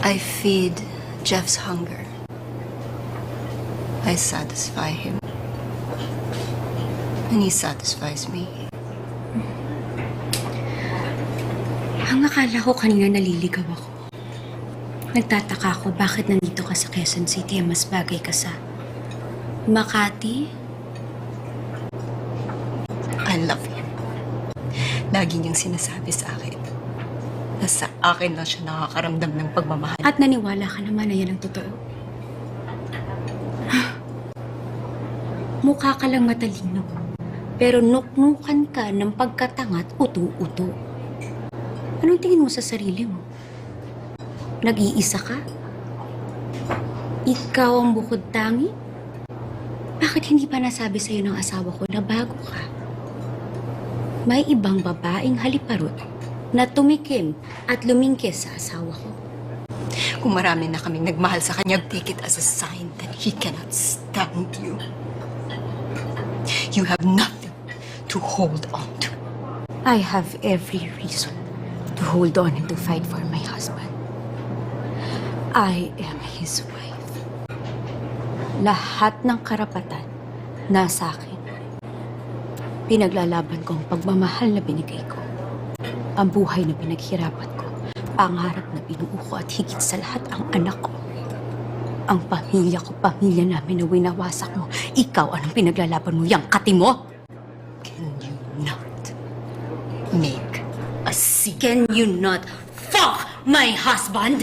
I feed Jeff's hunger. I satisfy him. And he satisfies me. Ang akala ko kanina naliligaw ako. Nagtataka ako bakit nandito ka sa Quezon City mas bagay ka sa Makati. I love him. Lagi niyang sinasabi sa akin na sa akin lang siya nakakaramdam ng pagmamahal. At naniwala ka naman na yan ang totoo. Mukha ka lang matalino, pero nuknukan ka ng pagkatangat uto-uto. Anong tingin mo sa sarili mo? Nag-iisa ka? Ikaw ang bukod tangi? Bakit hindi pa nasabi sa'yo ng asawa ko na bago ka? May ibang babaeng haliparot na tumikim at lumingkis sa asawa ko. Kung marami na kaming nagmahal sa kanya, take it as a sign that he cannot stand you. You have nothing to hold on to. I have every reason to hold on and to fight for my husband. I am his wife. Lahat ng karapatan nasa akin. Pinaglalaban ko ang pagmamahal na binigay ko. Ang buhay na pinaghirapan ko. Pangarap na binuo ko at higit sa lahat ang anak ko. Ang pamilya ko, pamilya namin na winawasak mo. Ikaw, anong pinaglalaban mo? Yang kati mo? Can you not make a scene? Can you not fuck my husband?